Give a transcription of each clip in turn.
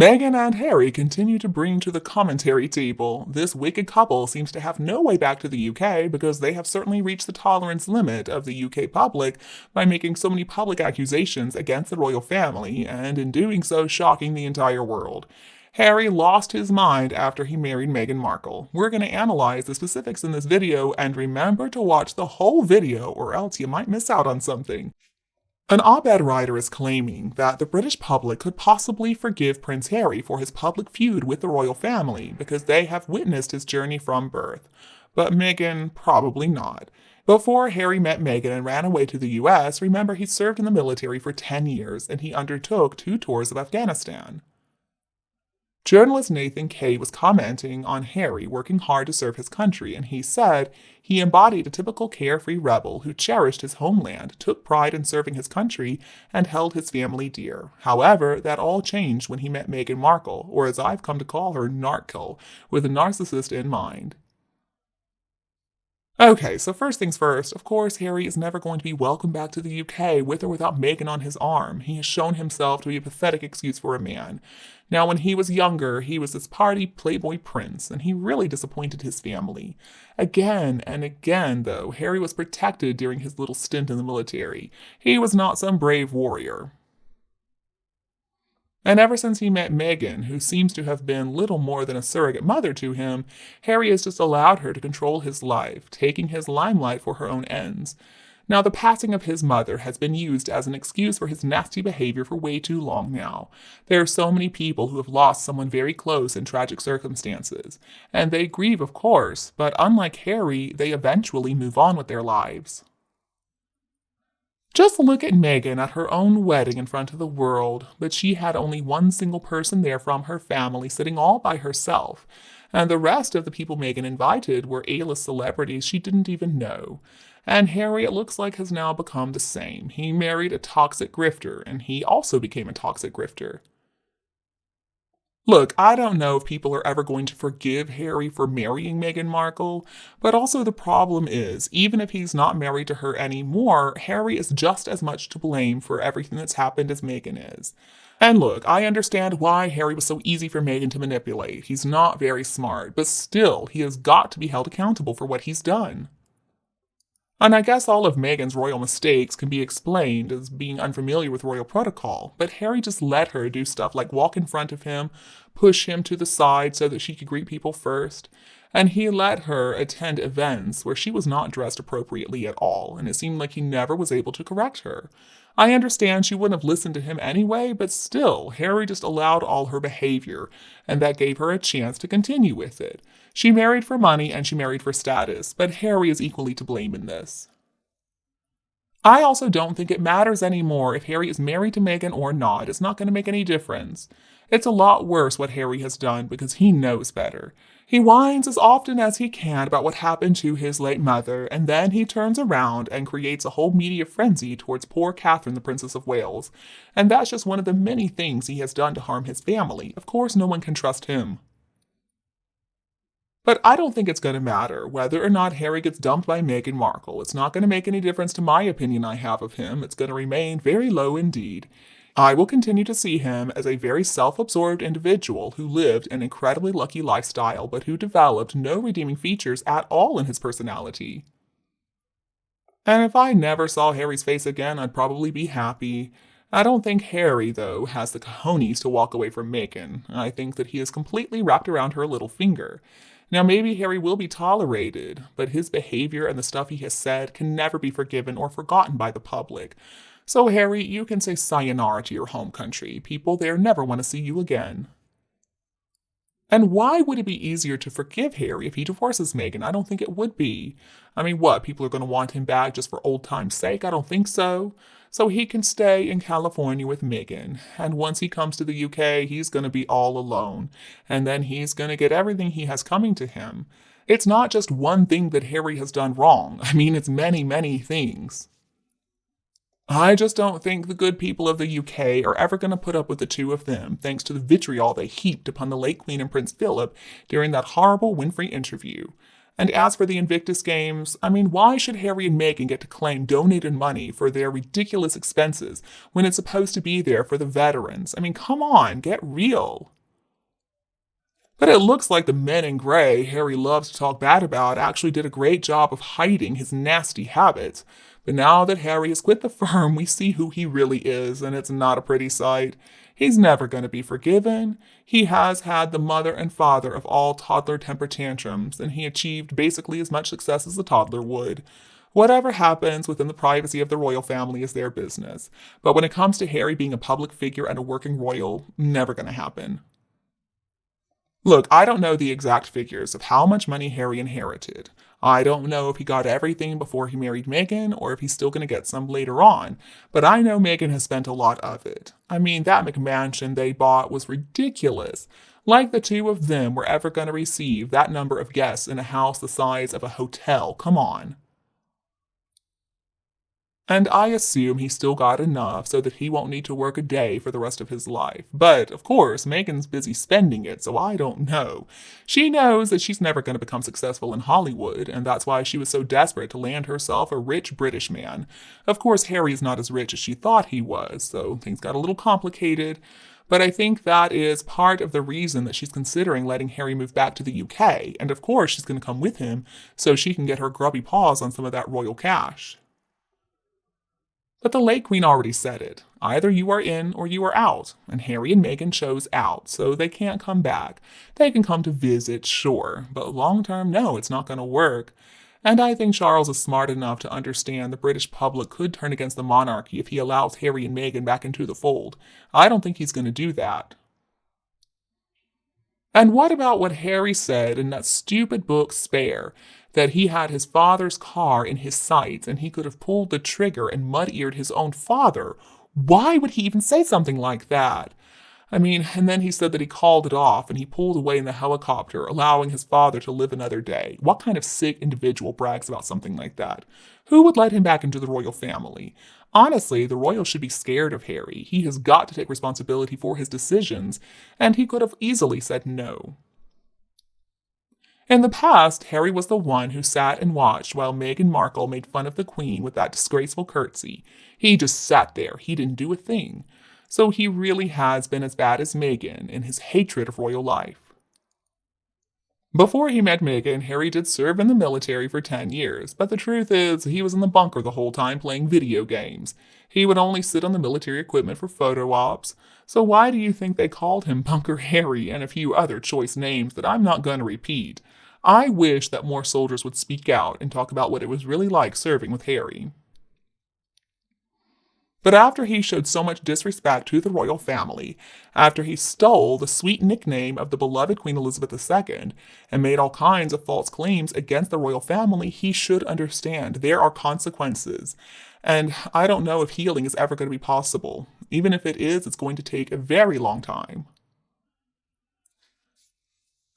Meghan and Harry continue to bring to the commentary table. This wicked couple seems to have no way back to the UK because they have certainly reached the tolerance limit of the UK public by making so many public accusations against the royal family and in doing so shocking the entire world. Harry lost his mind after he married Meghan Markle. We're going to analyze the specifics in this video, and remember to watch the whole video or else you might miss out on something. An op-ed writer is claiming that the British public could possibly forgive Prince Harry for his public feud with the royal family because they have witnessed his journey from birth. But Meghan, probably not. Before Harry met Meghan and ran away to the US, remember he served in the military for 10 years and he undertook 2 tours of Afghanistan. Journalist Nathan Kay was commenting on Harry working hard to serve his country, and he said he embodied a typical carefree rebel who cherished his homeland, took pride in serving his country, and held his family dear. However, that all changed when he met Meghan Markle, or as I've come to call her, Narkle, with a narcissist in mind. Okay, so first things first, of course, Harry is never going to be welcomed back to the UK with or without Meghan on his arm. He has shown himself to be a pathetic excuse for a man. Now, when he was younger, he was this party playboy prince, and he really disappointed his family. Again and again, though, Harry was protected during his little stint in the military. He was not some brave warrior. And ever since he met Meghan, who seems to have been little more than a surrogate mother to him, Harry has just allowed her to control his life, taking his limelight for her own ends. Now, the passing of his mother has been used as an excuse for his nasty behavior for way too long now. There are so many people who have lost someone very close in tragic circumstances, and they grieve, of course, but unlike Harry, they eventually move on with their lives. Just look at Meghan at her own wedding in front of the world, but she had only one single person there from her family sitting all by herself, and the rest of the people Meghan invited were A-list celebrities she didn't even know. And Harry, it looks like, has now become the same. He married a toxic grifter, and he also became a toxic grifter. Look, I don't know if people are ever going to forgive Harry for marrying Meghan Markle, but also the problem is, even if he's not married to her anymore, Harry is just as much to blame for everything that's happened as Meghan is. And look, I understand why Harry was so easy for Meghan to manipulate. He's not very smart, but still, he has got to be held accountable for what he's done. And I guess all of Meghan's royal mistakes can be explained as being unfamiliar with royal protocol, but Harry just let her do stuff like walk in front of him, push him to the side so that she could greet people first, and he let her attend events where she was not dressed appropriately at all, and it seemed like he never was able to correct her. I understand she wouldn't have listened to him anyway, but still, Harry just allowed all her behavior, and that gave her a chance to continue with it. She married for money and she married for status, but Harry is equally to blame in this. I also don't think it matters anymore if Harry is married to Meghan or not. It's not going to make any difference. It's a lot worse what Harry has done because he knows better. He whines as often as he can about what happened to his late mother, and then he turns around and creates a whole media frenzy towards poor Catherine, the Princess of Wales. And that's just one of the many things he has done to harm his family. Of course, no one can trust him. But I don't think it's going to matter whether or not Harry gets dumped by Meghan Markle. It's not going to make any difference to my opinion I have of him. It's going to remain very low indeed. I will continue to see him as a very self-absorbed individual who lived an incredibly lucky lifestyle, but who developed no redeeming features at all in his personality. And if I never saw Harry's face again, I'd probably be happy. I don't think Harry, though, has the cojones to walk away from Meghan. I think that he is completely wrapped around her little finger. Now, maybe Harry will be tolerated, but his behavior and the stuff he has said can never be forgiven or forgotten by the public. So, Harry, you can say sayonara to your home country. People there never want to see you again. And why would it be easier to forgive Harry if he divorces Meghan? I don't think it would be. I mean, what, people are going to want him back just for old time's sake? I don't think so. So he can stay in California with Meghan. And once he comes to the UK, he's going to be all alone. And then he's going to get everything he has coming to him. It's not just one thing that Harry has done wrong. I mean, it's many, many things. I just don't think the good people of the UK are ever going to put up with the two of them, thanks to the vitriol they heaped upon the late Queen and Prince Philip during that horrible Winfrey interview. And as for the Invictus Games, I mean, why should Harry and Meghan get to claim donated money for their ridiculous expenses when it's supposed to be there for the veterans? I mean, come on, get real. But it looks like the men in gray Harry loves to talk bad about actually did a great job of hiding his nasty habits. But now that Harry has quit the firm, we see who he really is, and it's not a pretty sight. He's never going to be forgiven. He has had the mother and father of all toddler temper tantrums, and he achieved basically as much success as a toddler would. Whatever happens within the privacy of the royal family is their business. But when it comes to Harry being a public figure and a working royal, never going to happen. Look, I don't know the exact figures of how much money Harry inherited. I don't know if he got everything before he married Meghan or if he's still going to get some later on, but I know Meghan has spent a lot of it. I mean, that McMansion they bought was ridiculous. Like the two of them were ever going to receive that number of guests in a house the size of a hotel. Come on. And I assume he still got enough so that he won't need to work a day for the rest of his life. But, of course, Meghan's busy spending it, so I don't know. She knows that she's never going to become successful in Hollywood, and that's why she was so desperate to land herself a rich British man. Of course, Harry's not as rich as she thought he was, so things got a little complicated. But I think that is part of the reason that she's considering letting Harry move back to the UK. And of course, she's going to come with him so she can get her grubby paws on some of that royal cash. But the late Queen already said it. Either you are in or you are out. And Harry and Meghan chose out, so they can't come back. They can come to visit, sure. But long term, no, it's not going to work. And I think Charles is smart enough to understand the British public could turn against the monarchy if he allows Harry and Meghan back into the fold. I don't think he's going to do that. And what about what Harry said in that stupid book Spare? That he had his father's car in his sights and he could have pulled the trigger and mud-eared his own father. Why would he even say something like that? I mean, and then he said that he called it off and he pulled away in the helicopter, allowing his father to live another day. What kind of sick individual brags about something like that? Who would let him back into the royal family? Honestly, the royals should be scared of Harry. He has got to take responsibility for his decisions, and he could have easily said no. In the past, Harry was the one who sat and watched while Meghan Markle made fun of the Queen with that disgraceful curtsy. He just sat there. He didn't do a thing. So he really has been as bad as Meghan in his hatred of royal life. Before he met Meghan, Harry did serve in the military for 10 years, but the truth is he was in the bunker the whole time playing video games. He would only sit on the military equipment for photo ops. So why do you think they called him Bunker Harry and a few other choice names that I'm not going to repeat? I wish that more soldiers would speak out and talk about what it was really like serving with Harry. But after he showed so much disrespect to the royal family, after he stole the sweet nickname of the beloved Queen Elizabeth II and made all kinds of false claims against the royal family, he should understand there are consequences. And I don't know if healing is ever going to be possible. Even if it is, it's going to take a very long time.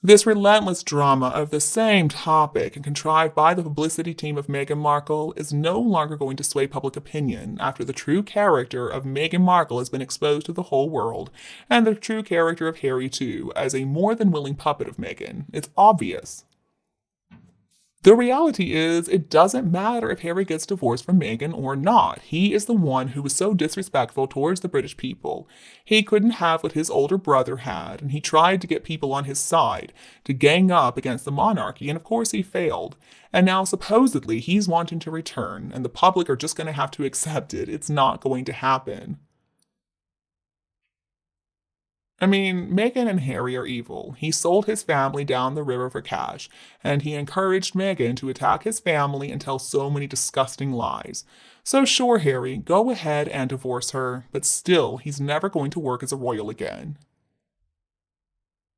This relentless drama of the same topic and contrived by the publicity team of Meghan Markle is no longer going to sway public opinion after the true character of Meghan Markle has been exposed to the whole world, and the true character of Harry too, as a more than willing puppet of Meghan. It's obvious. The reality is, it doesn't matter if Harry gets divorced from Meghan or not. He is the one who was so disrespectful towards the British people. He couldn't have what his older brother had, and he tried to get people on his side, to gang up against the monarchy, and of course he failed. And now supposedly he's wanting to return, and the public are just going to have to accept it. It's not going to happen. I mean, Meghan and Harry are evil. He sold his family down the river for cash, and he encouraged Meghan to attack his family and tell so many disgusting lies. So sure, Harry, go ahead and divorce her, but still, he's never going to work as a royal again.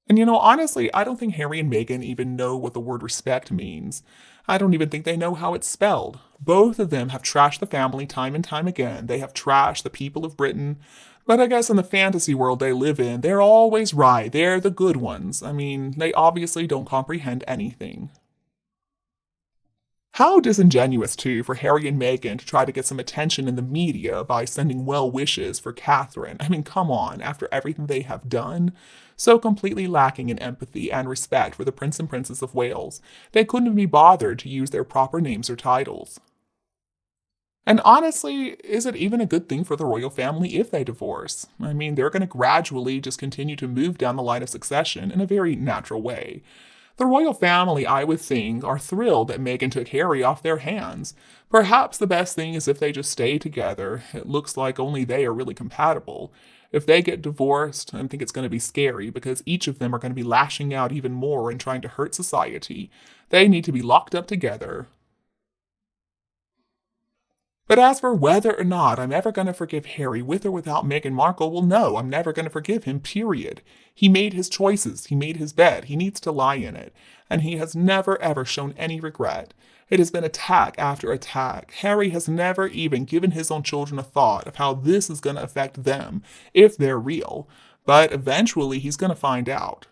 And honestly, I don't think Harry and Meghan even know what the word respect means. I don't even think they know how it's spelled. Both of them have trashed the family time and time again. They have trashed the people of Britain. But I guess in the fantasy world they live in, they're always right. They're the good ones. I mean, they obviously don't comprehend anything. How disingenuous, too, for Harry and Meghan to try to get some attention in the media by sending well wishes for Catherine. I mean, come on, after everything they have done? So completely lacking in empathy and respect for the Prince and Princess of Wales, they couldn't be bothered to use their proper names or titles. And honestly, is it even a good thing for the royal family if they divorce? I mean, they're going to gradually just continue to move down the line of succession in a very natural way. The royal family, I would think, are thrilled that Meghan took Harry off their hands. Perhaps the best thing is if they just stay together. It looks like only they are really compatible. If they get divorced, I think it's going to be scary because each of them are going to be lashing out even more and trying to hurt society. They need to be locked up together. But as for whether or not I'm ever going to forgive Harry with or without Meghan Markle, well, no, I'm never going to forgive him, period. He made his choices, he made his bed, he needs to lie in it, and he has never ever shown any regret. It has been attack after attack. Harry has never even given his own children a thought of how this is going to affect them, if they're real. But eventually he's going to find out.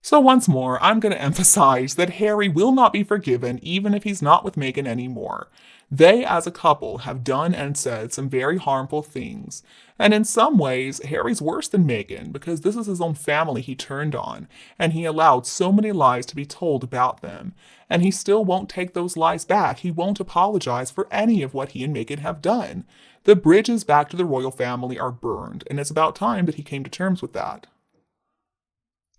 So once more, I'm going to emphasize that Harry will not be forgiven even if he's not with Meghan anymore. They, as a couple, have done and said some very harmful things. And in some ways, Harry's worse than Meghan because this is his own family he turned on, and he allowed so many lies to be told about them. And he still won't take those lies back. He won't apologize for any of what he and Meghan have done. The bridges back to the royal family are burned, and it's about time that he came to terms with that.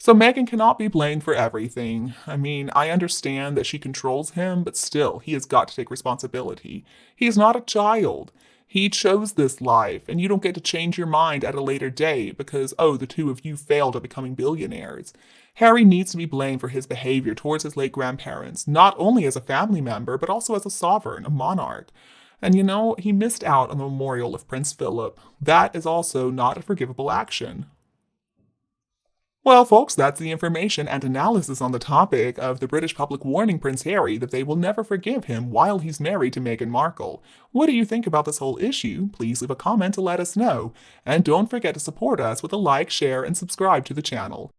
So Meghan cannot be blamed for everything. I mean, I understand that she controls him, but still, he has got to take responsibility. He's not a child. He chose this life, and you don't get to change your mind at a later date because, oh, the two of you failed at becoming billionaires. Harry needs to be blamed for his behavior towards his late grandparents, not only as a family member, but also as a sovereign, a monarch. And you know, he missed out on the memorial of Prince Philip. That is also not a forgivable action. Well, folks, that's the information and analysis on the topic of the British public warning Prince Harry that they will never forgive him while he's married to Meghan Markle. What do you think about this whole issue? Please leave a comment to let us know. And don't forget to support us with a like, share, and subscribe to the channel.